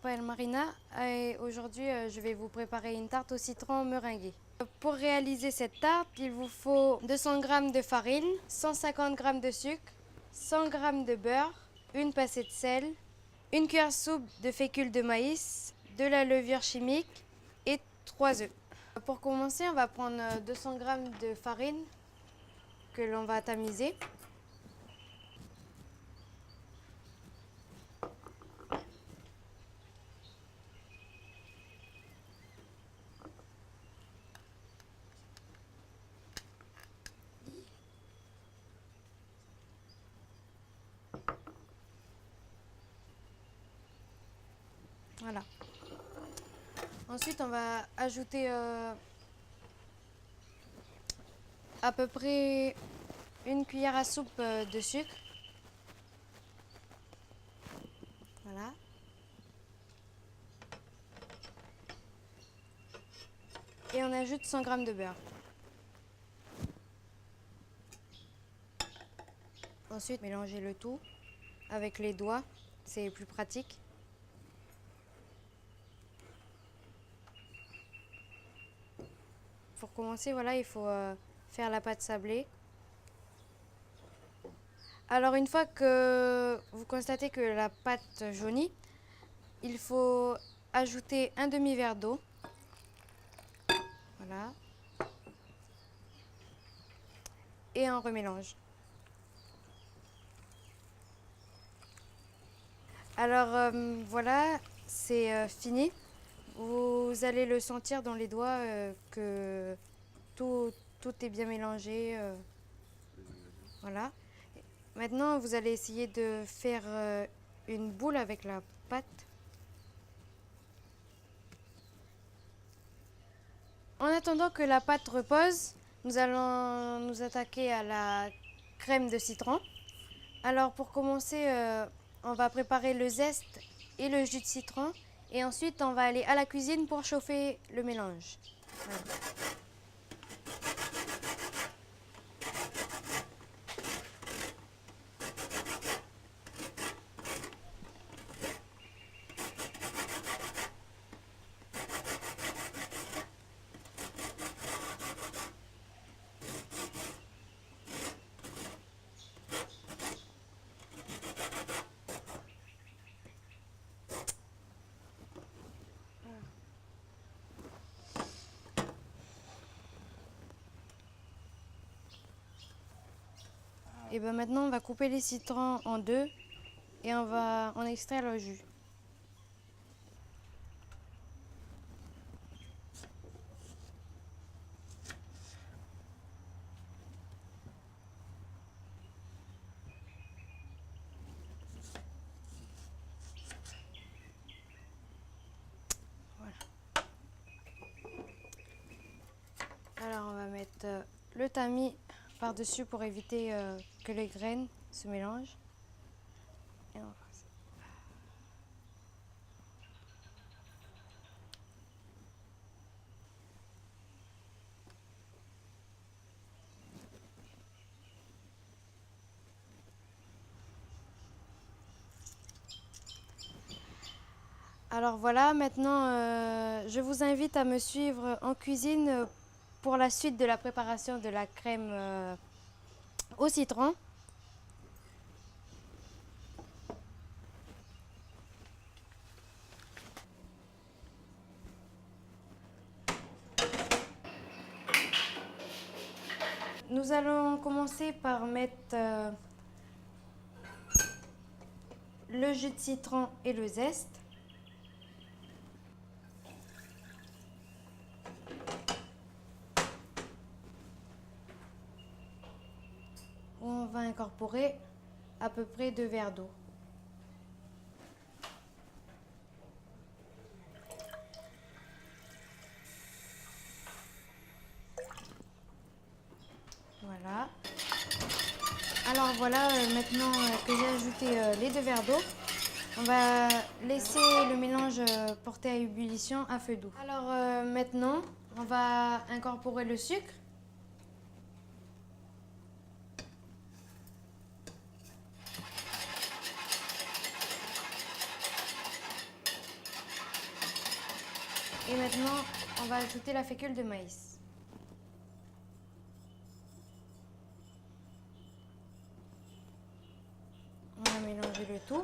m'appelle Marina et aujourd'hui je vais vous préparer une tarte au citron meringuée. Pour réaliser cette tarte, il vous faut 200 g de farine, 150 g de sucre, 100 g de beurre, une pincée de sel, une cuillère soupe de fécule de maïs, de la levure chimique et 3 œufs. Pour commencer, on va prendre 200 g de farine que l'on va tamiser. Voilà. Ensuite, on va ajouter à peu près une cuillère à soupe de sucre. Voilà. Et on ajoute 100 g de beurre. Ensuite, mélanger le tout avec les doigts, c'est plus pratique. Pour commencer, voilà, il faut faire la pâte sablée. Alors une fois que vous constatez que la pâte jaunit, il faut ajouter un demi-verre d'eau. Voilà. Et on remélange. Alors voilà, c'est fini. Vous allez le sentir dans les doigts que tout est bien mélangé. Voilà. Maintenant, vous allez essayer de faire une boule avec la pâte. En attendant que la pâte repose, nous allons nous attaquer à la crème de citron. Alors pour commencer, on va préparer le zeste et le jus de citron. Et ensuite, on va aller à la cuisine pour chauffer le mélange. Voilà. Et bien maintenant, on va couper les citrons en deux et on va en extraire le jus. Voilà. Alors on va mettre le tamis par-dessus pour éviter que les graines se mélangent. Et on va faire ça. Alors voilà, maintenant je vous invite à me suivre en cuisine pour la suite de la préparation de la crème au citron. Nous allons commencer par mettre le jus de citron et le zeste. On va incorporer à peu près 2 verres d'eau. Voilà. Alors voilà, maintenant que j'ai ajouté les 2 verres d'eau, on va laisser le mélange porter à ébullition à feu doux. Alors maintenant, on va incorporer le sucre. maintenant, on va ajouter la fécule de maïs. On va mélanger le tout.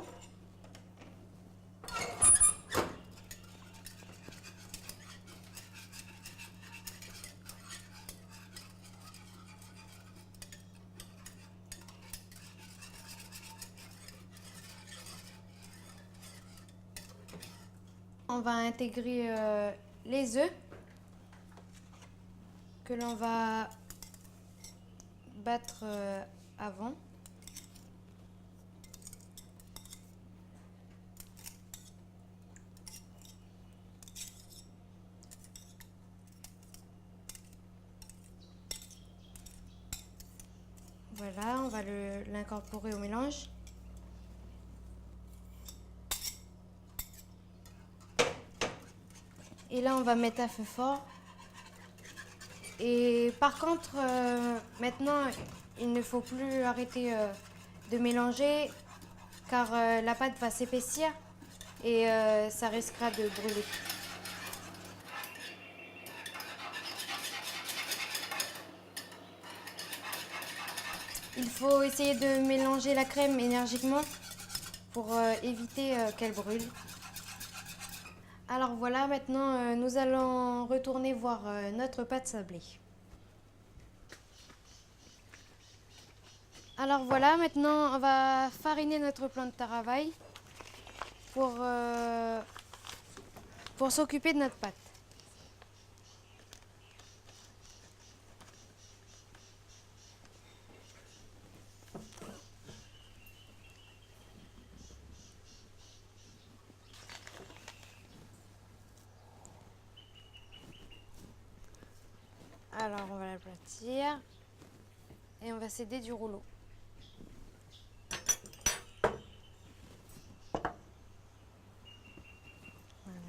On va intégrer les œufs que l'on va battre avant. Voilà, on va l'incorporer au mélange. Et là, on va mettre à feu fort. Et par contre, maintenant, il ne faut plus arrêter de mélanger car la pâte va s'épaissir et ça risquera de brûler. Il faut essayer de mélanger la crème énergiquement pour éviter qu'elle brûle. Alors voilà, maintenant nous allons retourner voir notre pâte sablée. Alors voilà, maintenant on va fariner notre plan de travail pour s'occuper de notre pâte. Alors on va l'aplatir et on va s'aider du rouleau. Voilà.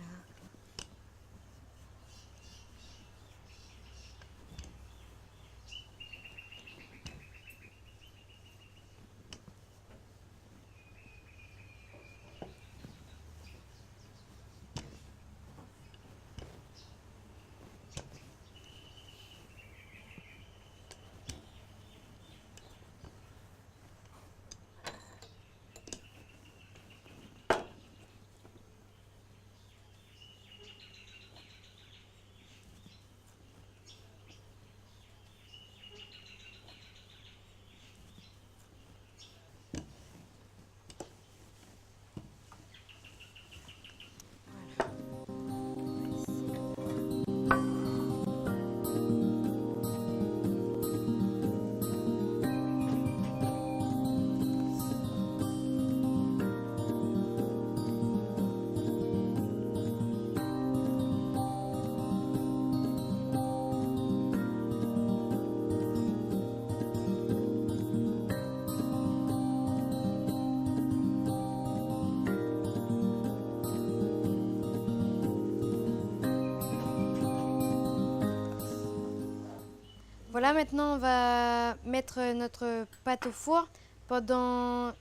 Voilà, maintenant on va mettre notre pâte au four pendant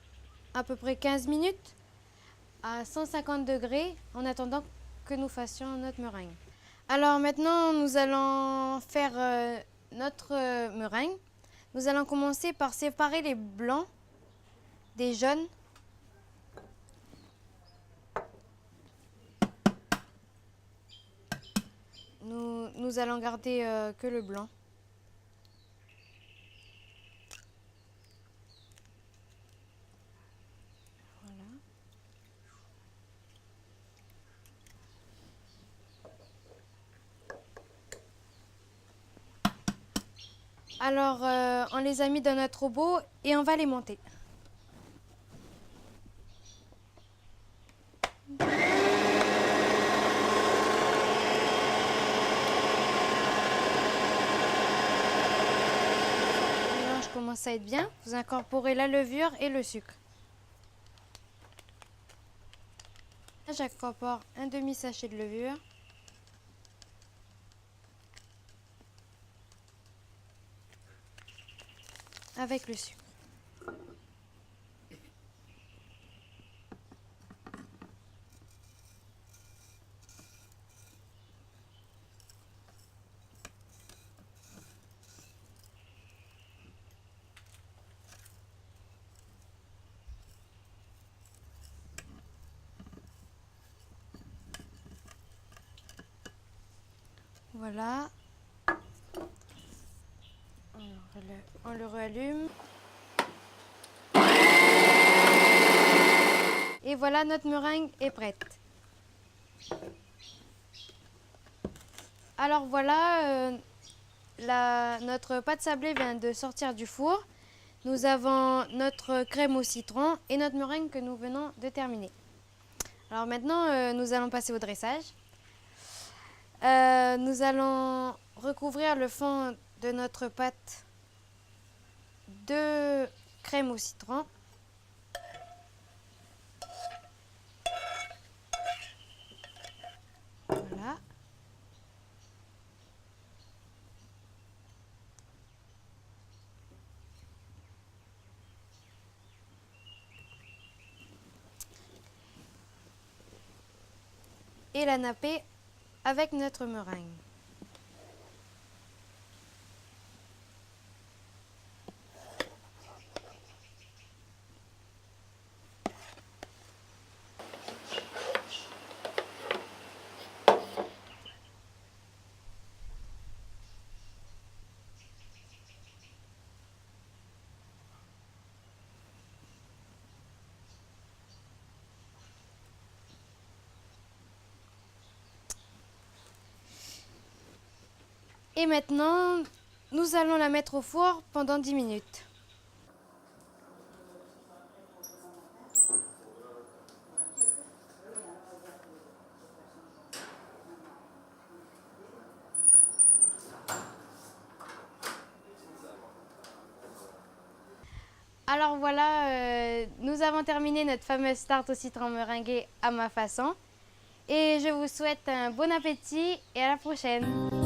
à peu près 15 minutes à 150 degrés en attendant que nous fassions notre meringue. Alors maintenant nous allons faire notre meringue. Nous allons commencer par séparer les blancs des jaunes. Nous allons garder que le blanc. Alors, on les a mis dans notre robot et on va les monter. Le mélange commence à être bien. Vous incorporez la levure et le sucre. J'incorpore un demi-sachet de levure. Avec le sucre. Voilà. On le rallume. Et voilà, notre meringue est prête. Alors voilà, notre pâte sablée vient de sortir du four. Nous avons notre crème au citron et notre meringue que nous venons de terminer. Alors maintenant, nous allons passer au dressage. Nous allons recouvrir le fond de notre pâte de crème au citron. Voilà. Et la napper avec notre meringue. Et maintenant, nous allons la mettre au four pendant 10 minutes. Alors voilà, nous avons terminé notre fameuse tarte au citron meringuée à ma façon. Et je vous souhaite un bon appétit et à la prochaine.